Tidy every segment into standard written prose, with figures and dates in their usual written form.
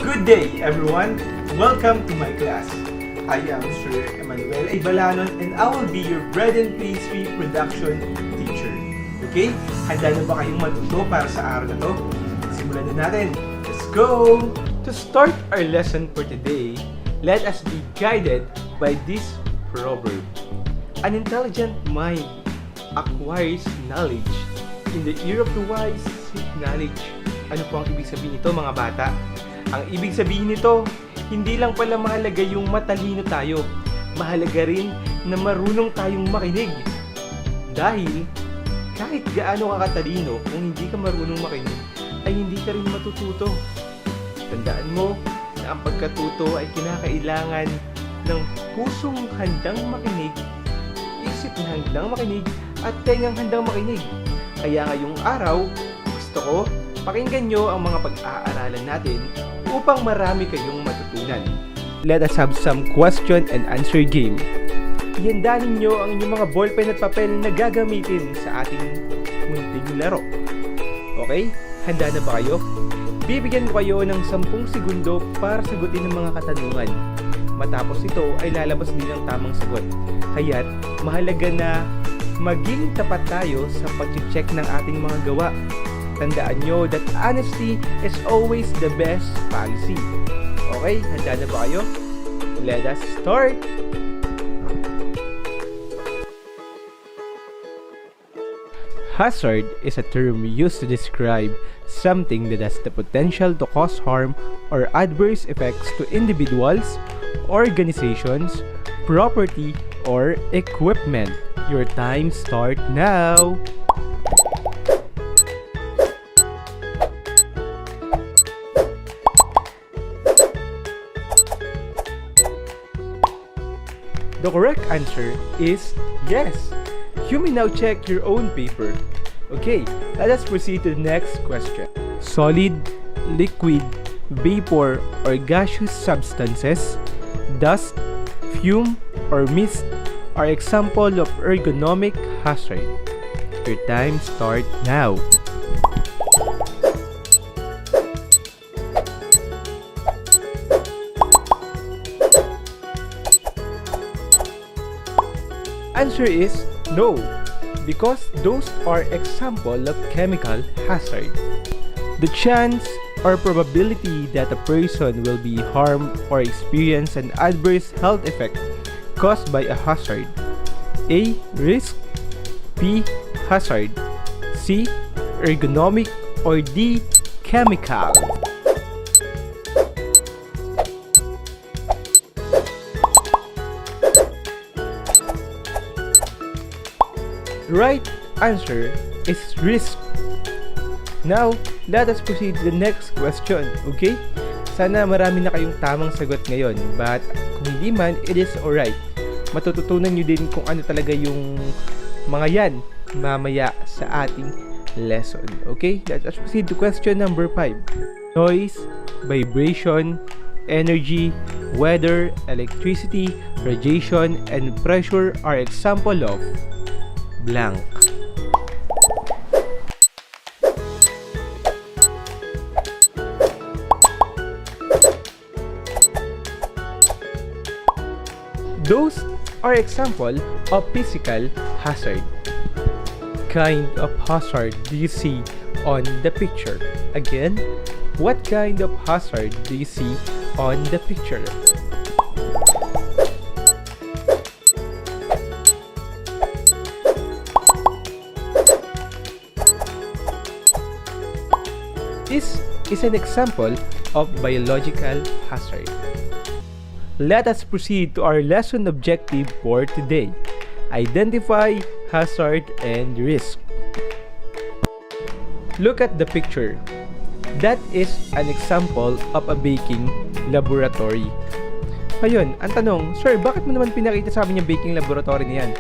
Good day, everyone! Welcome to my class. I am Sir Emmanuel A. Balanon and I will be your bread and pastry production teacher. Okay? Handa na ba kayong matuto para sa araw na to? Simulan na natin. Let's go! To start our lesson for today, let us be guided by this proverb. An intelligent mind acquires knowledge. In the ear of the wise, seek knowledge. Ano po ang ibig sabihin nito, mga bata? Ang ibig sabihin nito, hindi lang pala mahalaga yung matalino tayo. Mahalaga rin na marunong tayong makinig. Dahil, kahit gaano ka katalino, kung hindi ka marunong makinig, ay hindi ka rin matututo. Tandaan mo na ang pagkatuto ay kinakailangan ng pusong handang makinig, isip na handang makinig, at tengang handang makinig. Kaya ngayong araw, gusto ko, pakinggan nyo ang mga pag-aaralan natin upang marami kayong matutunan. Let us have some question and answer game. Ihanda ninyo ang inyong mga ballpen at papel na gagamitin sa ating munting laro. Okay? Handa na ba kayo? Bibigyan ko kayo ng 10 segundo para sagutin ang mga katanungan. Matapos ito ay lalabas din ang tamang sagot. Kaya't mahalaga na maging tapat tayo sa pag-check ng ating mga gawa. Tandaan nyo that honesty is always the best policy. Okay, handa na ba kayo? Let us start! Hazard is a term used to describe something that has the potential to cause harm or adverse effects to individuals, organizations, property, or equipment. Your time starts now! The correct answer is yes. You may now check your own paper. Okay, let us proceed to the next question. Solid, liquid, vapor, or gaseous substances, dust, fume, or mist are example of ergonomic hazard. Your time starts now. Answer is no, because those are example of chemical hazard. The chance or probability that a person will be harmed or experience an adverse health effect caused by a hazard. A. Risk. B. Hazard. C. Ergonomic. Or D. Chemical. Right answer is risk. Now, let us proceed to the next question, okay? Sana marami na kayong tamang sagot ngayon, but kung hindi man, it is alright. Matututunan nyo din kung ano talaga yung mga yan mamaya sa ating lesson, okay? Let us proceed to question number 5. Noise, vibration, energy, weather, electricity, radiation, and pressure are example of blank. Those are example of physical hazard. Kind of hazard do you see on the picture? Again, what kind of hazard do you see on the picture? This is an example of biological hazard. Let us proceed to our lesson objective for today. Identify hazard and risk. Look at the picture. That is an example of a baking laboratory. Ngayon, ang tanong, Sir, bakit mo naman pinakita sa amin yung baking laboratory na yan?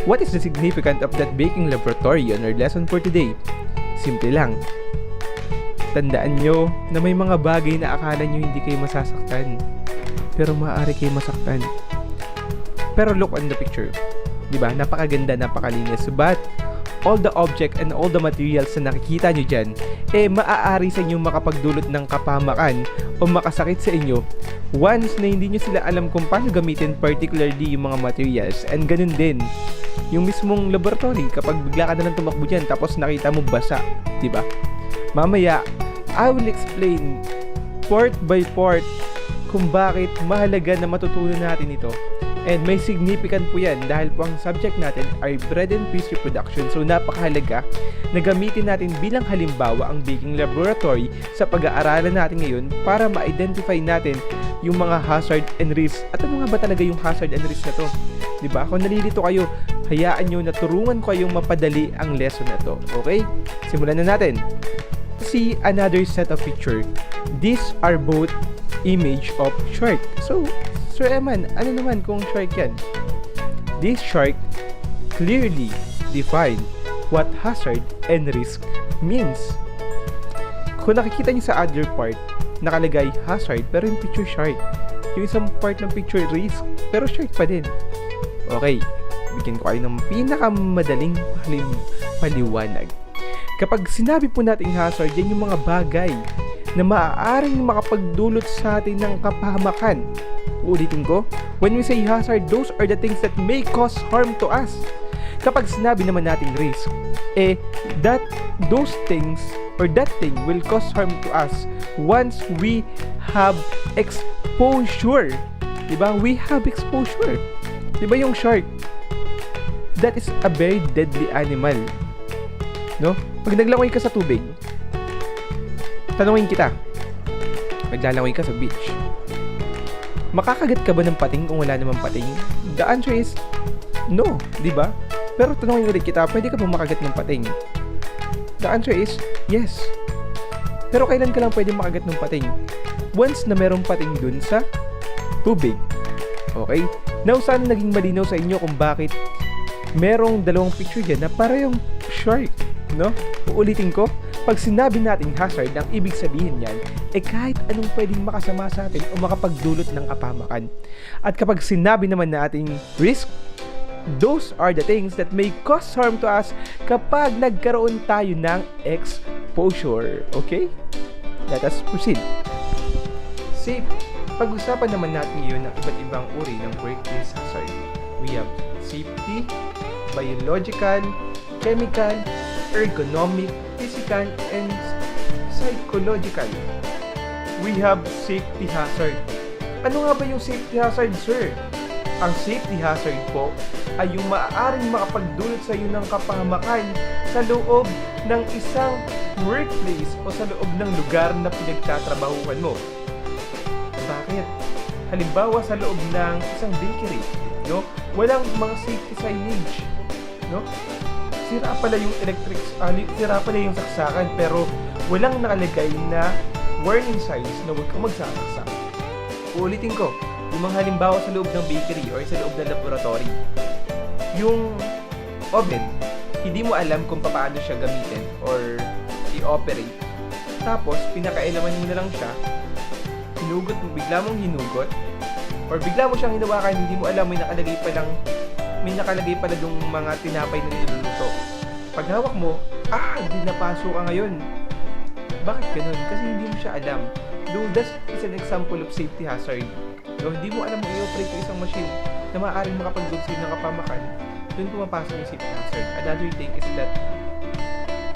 What is the significance of that baking laboratory on our lesson for today? Simple lang. Tandaan nyo na may mga bagay na akala nyo hindi kayo masasaktan, pero maaari kayo masaktan. Pero look on the picture. Diba? Napakaganda, napakalinis. But all the object and all the materials na nakikita nyo dyan, maaari sa inyo makapagdulot ng kapahamakan o makasakit sa inyo once na hindi nyo sila alam kung paano gamitin, particularly yung mga materials. And ganun din yung mismong laboratory, kapag bigla ka na lang tumakbo dyan tapos nakita mo basa, diba? Mamaya, I will explain part by part kung bakit mahalaga na matutunan natin ito. And may significant po yan dahil po ang subject natin ay bread and pastry production. So napakahalaga na gamitin natin bilang halimbawa ang baking laboratory sa pag-aaralan natin ngayon para ma-identify natin yung mga hazard and risk. At ano nga ba talaga yung hazard and risk na to? Diba? Kung nalilito kayo, hayaan nyo na turuan ko kayong mapadali ang lesson na to. Okay? Simulan na natin. See another set of picture. These are both image of shark. So, Sir Eman, ano naman kung shark yan? This shark clearly define what hazard and risk means. Kung nakikita niyo sa other part, nakalagay hazard pero yung picture shark. Yung isang part ng picture risk, pero shark pa din. Okay, bigyan ko kayo ng pinakamadaling paliwanag. Kapag sinabi po natin hazard, yan yung mga bagay na maaaring makapagdulot sa atin ng kapahamakan. Uulitin ko, when we say hazard, those are the things that may cause harm to us. Kapag sinabi naman natin risk, those things or that thing will cause harm to us once we have exposure. Diba? We have exposure. Diba yung shark? That is a very deadly animal. No? Pag naglangoy ka sa tubig, tanungin kita, naglalangoy ka sa beach, makakagat ka ba ng pating kung wala namang pating? The answer is no, di ba? Pero tanungin ulit kita, pwede ka ba makagat ng pating? The answer is yes. Pero kailan ka lang pwede makagat ng pating? Once na merong pating dun sa tubig. Okay? Now, sana naging malinaw sa inyo kung bakit merong dalawang picture dyan na parehong shark, no? Uulitin ko, pag sinabi nating hazard, ang ibig sabihin niyan, kahit anong pwedeng makasama sa atin o makapagdulot ng kapahamakan. At kapag sinabi naman nating risk, those are the things that may cause harm to us kapag nagkaroon tayo ng exposure. Okay? Let us proceed. Safe. Pag-usapan naman natin ngayon ng iba't ibang uri ng workplace hazard. We have safety, biological, chemical, ergonomic, physical, and psychological. We have safety hazard. Ano nga ba yung safety hazard, sir? Ang safety hazard po ay yung maaaring makapagdulot sa iyo ng kapahamakan sa loob ng isang workplace o sa loob ng lugar na pinagtatrabahuhan mo. Bakit? Halimbawa sa loob ng isang bakery, no? Walang mga safety signage, no? Sira pala yung sira pala yung saksakan pero walang nakalagay na warning signs na huwag kang magsasaksak. Uulitin ko, yung mga halimbawa sa loob ng bakery or sa loob ng laboratory. Yung oven, hindi mo alam kung paano siya gamitin or i-operate. Tapos, pinakailaman mo na lang siya, bigla mong hinugot, or bigla mo siyang hinawakan, hindi mo alam, may nakalagay pala yung mga tinapay na niluluto. Pag hawak mo, di napaso ka ngayon. Bakit ganun? Kasi hindi mo siya alam. Though that is an example of safety hazard. So, hindi mo alam mo i-operate yung isang machine na maaaring makapag-dulot sa'yo ng kapahamakan, doon pumapasok yung safety hazard. Another thing is that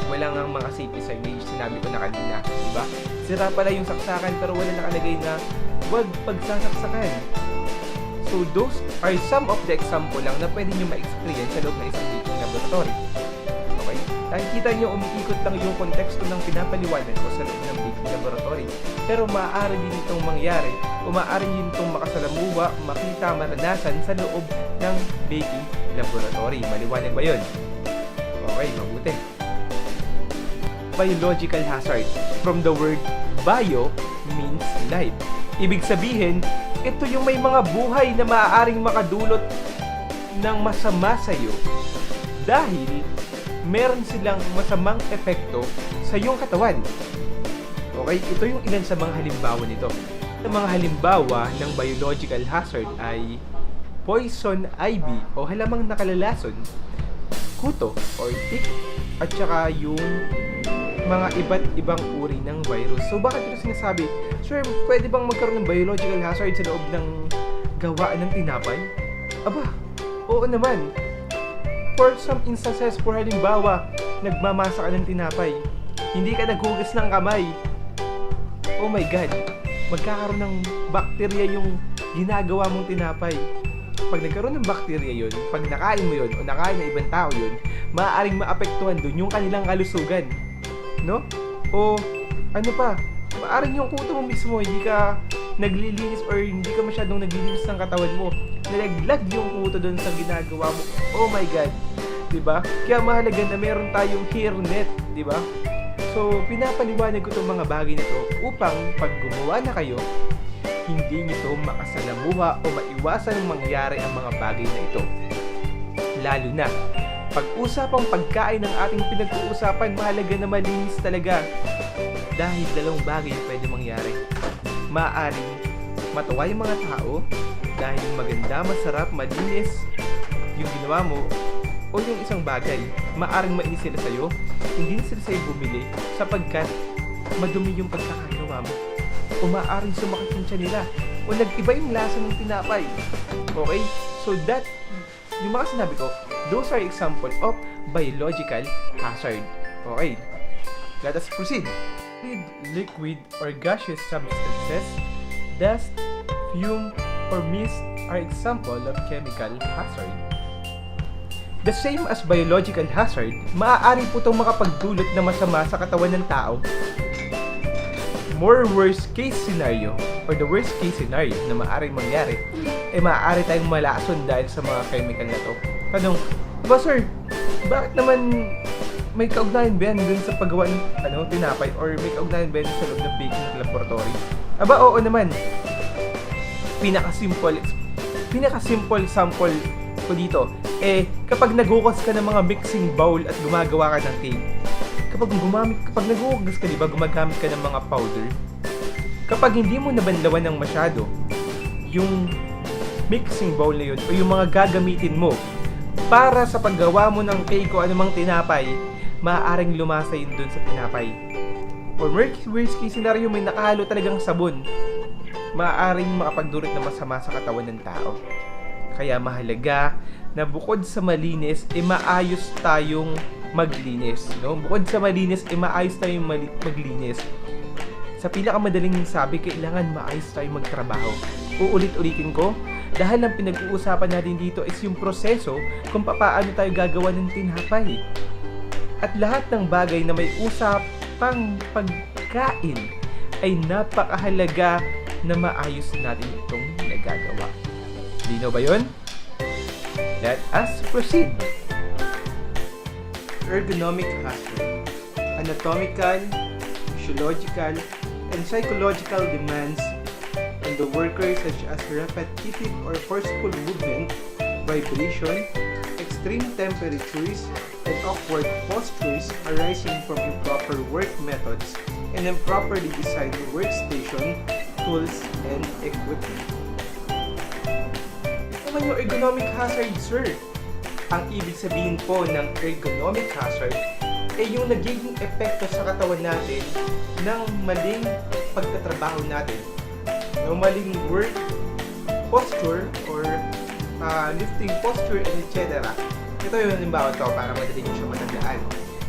wala nga mga safety signage, sinabi ko na kanina, diba? Sira pala yung saksakan pero wala nakalagay na huwag pagsasaksakan. So those are some of the example lang na pwede nyo ma-experience sa loob ng isang baking laboratory. Okay? Nakikita nyo, umiikot lang yung konteksto ng pinapaliwanag ko sa loob ng baking laboratory. Pero maaari din itong mangyari o maaari din itong makasalamuha, makita, maranasan sa loob ng baking laboratory. Maliwanag ba yun? Okay, mabuti. Biological hazard. From the word bio means life. Ibig sabihin, ito yung may mga buhay na maaaring makadulot ng masama sa iyo dahil meron silang masamang epekto sa iyong katawan. Okay, ito yung ilan sa mga halimbawa nito. Ang mga halimbawa ng biological hazard ay poison ivy o halamang nakalalason. kuto or tick, at saka yung mga iba't ibang uri ng virus. So bakit ito sinasabi? Sir, pwede bang magkaroon ng biological hazard sa loob ng gawaan ng tinapay? Aba, oo naman. For some instances, for halimbawa, nagmamasa ka ng tinapay, hindi ka naghugas ng kamay. Oh my God, magkakaroon ng bakterya yung ginagawa mong tinapay. Pag nagkaroon ng bakterya yun, pag nakain mo yun o nakain ng ibang tao yun, maaaring maapektuhan dun yung kanilang kalusugan. No? O ano pa, maaaring yung kuto mo mismo, hindi ka naglilinis or hindi ka masyadong naglilinis ng katawan mo. Nalaglag yung kuto dun sa ginagawa mo. Oh my God. Diba? Kaya mahalaga na meron tayong hairnet. Diba? So, pinapaliwanag ko itong mga bagay na ito upang pag gumawa na kayo, hindi nito makasalamuha o maiwasan ng mangyari ang mga bagay na ito. Lalo na, pag-usapang pagkain ng ating pinag-uusapan, mahalaga na malinis talaga. Dahil dalawang bagay yung pwede mangyari. Maaaring matuwa yung mga tao dahil maganda, masarap, malinis yung ginawa mo, o yung isang bagay, maaaring mainis sila sa'yo, hindi sila sa'yo bumili sapagkat madumi yung pagkakagawa mo. O maaaring sumakit yung tiyan nila, o nag-iba yung lasa ng tinapay. Okay? So that, yung mga sinabi ko, those are example of biological hazard. Okay? Let us proceed. Liquid or gaseous substances, dust, fume, or mist are example of chemical hazard. The same as biological hazard, maaari po itong makapagdulot na masama sa katawan ng tao. More worst case scenario, or the worst case scenario na maaaring mangyari, maaari tayong malason dahil sa mga chemical na to. Tanong, ba sir, bakit naman may kaugnayan ba yan dun sa paggawa ng tinapay, or may kaugnayan ba yan sa loob ng baking ng laboratory? Aba, oo naman. Pinaka-simple sample ko dito, kapag naghugas ka ng mga mixing bowl at gumagawa ka ng cake, kapag naghugas ka, diba, gumagamit ka ng mga powder, kapag hindi mo nabanlawan ng masyado yung mixing bowl na yun o yung mga gagamitin mo para sa paggawa mo ng cake o anumang tinapay, maaaring lumasa yun dun sa tinapay. Or worst case scenario, may nakahalo talagang sabon, maaaring makapagdulot na masama sa katawan ng tao. Kaya mahalaga na bukod sa malinis, maayos tayong maglinis. No? Bukod sa malinis, maayos tayong maglinis. Sa pinakamadaling sabi, kailangan maayos tayong magtrabaho. Uulit-ulitin ko, dahil ang pinag-uusapan natin dito is yung proseso kung paano tayo gagawa ng tinapay. At lahat ng bagay na may usapang pagkain ay napakahalaga na maayos natin itong nagagawa. Lino ba yun? Let us proceed. Ergonomic hazard. Anatomical, physiological, and psychological demands on the worker such as repetitive or forceful movement, vibration, extreme temperatures, and awkward postures arising from improper work methods and improperly designed workstation, tools, and equipment. Ano yung ergonomic hazard, sir? Ang ibig sabihin po ng ergonomic hazard ay yung nagiging epekto sa katawan natin ng maling pagtatrabaho natin. No, maling work posture or lifting posture, and etc. Ito yung halimbawa to para madali nyo siya matandaan.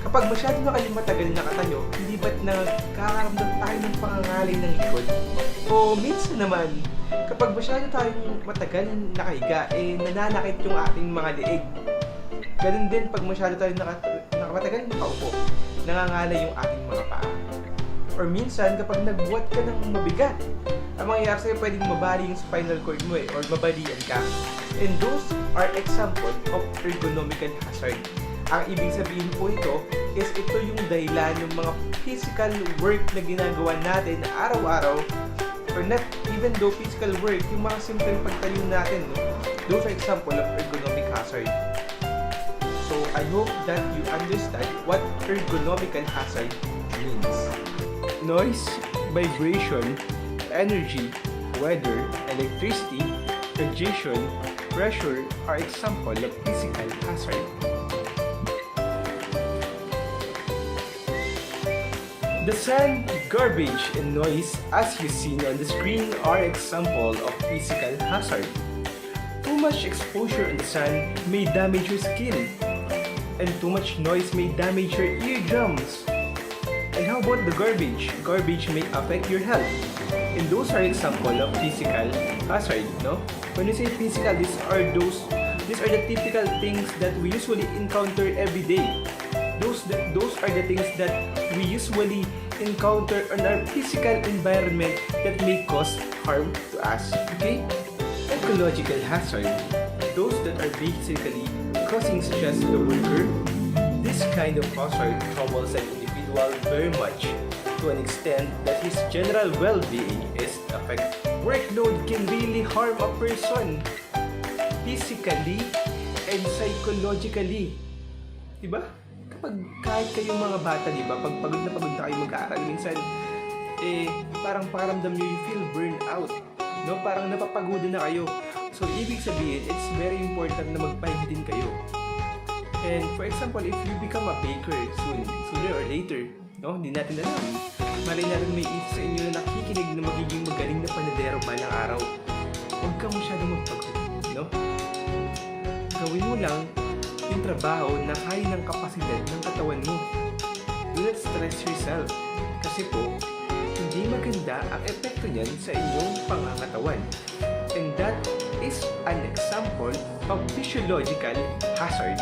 Kapag masyado na kayong matagal nakatayo, hindi ba't nagkakaramdam tayo ng pangangalay ng likod? O minsan naman, kapag masyado tayong matagal nakahiga, nananakit yung ating mga leeg. Ganun din pag masyado tayong matagal nakaupo, nangangalay yung ating mga paa. Or minsan, kapag nagbuhat ka ng mabigat, ang mangyayari sa'yo, pwedeng mabali yung spinal cord mo or mabalian ka. And those are example of ergonomical hazard. Ang ibig sabihin po ito is ito yung dahilan ng mga physical work na ginagawa natin na araw-araw, or not even though physical work, yung mga simpleng pagtayo natin, no? Those are example of ergonomic hazard. So, I hope that you understand what ergonomical hazard means. Noise, vibration, energy, weather, electricity, radiation, pressure are example of physical hazard. The sun, garbage, and noise, as you seen on the screen, are example of physical hazard. Too much exposure in the sun may damage your skin, and too much noise may damage your eardrums. And how about the garbage? Garbage may affect your health. And those are example of physical hazard, no? When we say physical, these are the typical things that we usually encounter every day. Those are the things that we usually encounter in our physical environment that may cause harm to us. Okay? Ecological hazard. Those that are basically causing stress to the worker. This kind of hazard troubles an individual very much to an extent that his general well-being is affected. Workload can really harm a person physically and psychologically. Diba? Kahit kayong mga bata, diba? Pag pagod na kayo mag-aaral, minsan, parang pakiramdam nyo, you feel burned out. No? Parang napapagoda na kayo. So, ibig sabihin, it's very important na magpahinga din kayo. And for example, if you become a baker sooner or later, no? Hindi natin alam. Malay natin may isa sa inyo na nakikinig na magiging magaling na panadero balang araw. Huwag kang masyadong magpagod, no? Gawin mo lang yung trabaho na kaya ng kapasidad ng katawan mo. Do not stress yourself. Kasi po, hindi maganda ang epekto niyan sa inyong pangangatawan. And that is an example of physiological hazard.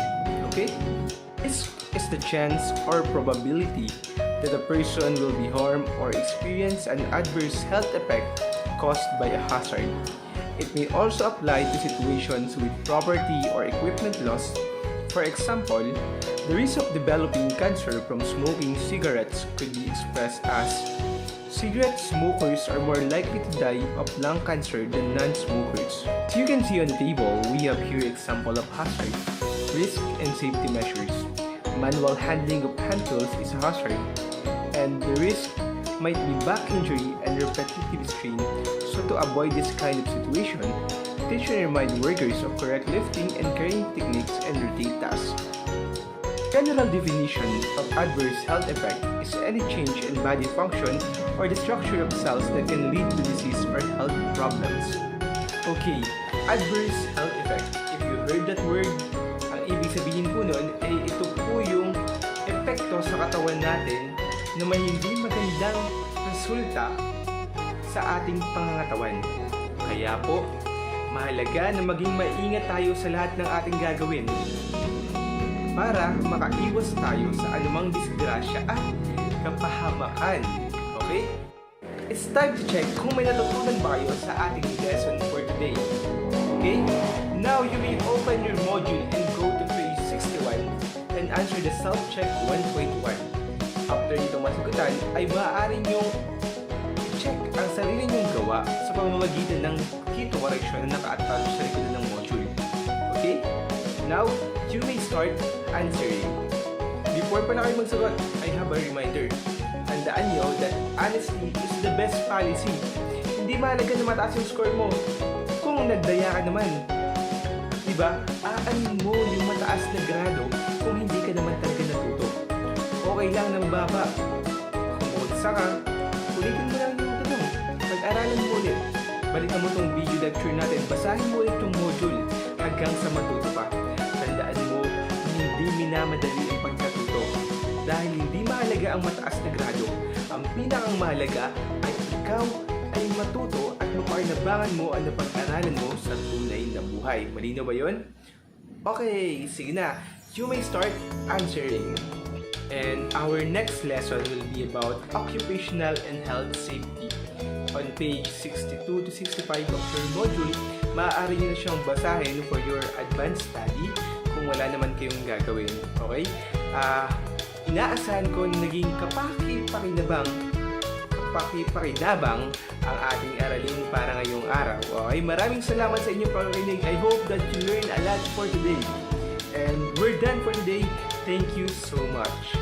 Okay? This is the chance or probability that a person will be harmed or experience an adverse health effect caused by a hazard. It may also apply to situations with property or equipment loss. For example, the risk of developing cancer from smoking cigarettes could be expressed as cigarette smokers are more likely to die of lung cancer than non-smokers. As you can see on the table, we have here example of hazard, risk and safety measures. Manual handling of hand tools is a hazard, and the risk might be back injury and repetitive strain. So to avoid this kind of situation, teach and remind workers of correct lifting and carrying techniques and routine tasks. General definition of adverse health effect is any change in body function or the structure of cells that can lead to disease or health problems. Okay, adverse health effect. If you heard that word, ang ibig sabihin po nun ay ito po yung epekto sa katawan natin na may hindi magandang resulta sa ating pangangatawan. Kaya po, mahalaga na maging maingat tayo sa lahat ng ating gagawin para makaiwas tayo sa anumang disgrasya at kapahamakan. Okay? It's time to check kung may natutunan ba kayo sa ating lesson for today. Okay? Now, you may open your module and go to page 61 and answer the self-check 1.1. After nitong masagutan, ay maaari nyo check ang sarili nyong gawa sa pamamagitan ng keto correction na naka-attach sa likod ng module. Okay? Now, you may start answering. Before pa na kayo magsagot, I have a reminder. Tandaan nyo that honesty is the best policy. Hindi mahalaga na mataas yung score mo kung nagdaya ka naman. Diba? Aanin mo yung mataas na grado kung hindi ka naman talaga natuto. Okay lang ng baba. Kung bumagsak ka, ulitin mo lang yung tanong. Pag-aralan mo ulit. Balikan mo tong video lecture natin. Basahin mo ulit tong module hanggang sa matuto pa. Tandaan mo, hindi minamadali ang pagkatuto. Dahil hindi mahalaga ang mataas na grado. Ang pinakang mahalaga ay ikaw ay matuto at mapakinabangan mo ang napag-aralan mo sa tunay na buhay. Malinaw ba yun? Okay, sige na. You may start answering. And our next lesson will be about occupational and health safety. On page 62 to 65 of your module, maaari nyo na siyang basahin for your advanced study kung wala naman kayong gagawin. Okay? Inaasahan ko na naging kapaki-pakinabang ang ating aralin para ngayong araw. Okay? Maraming salamat sa inyong pakikinig. I hope that you learn a lot for today. And we're done for today. Thank you so much.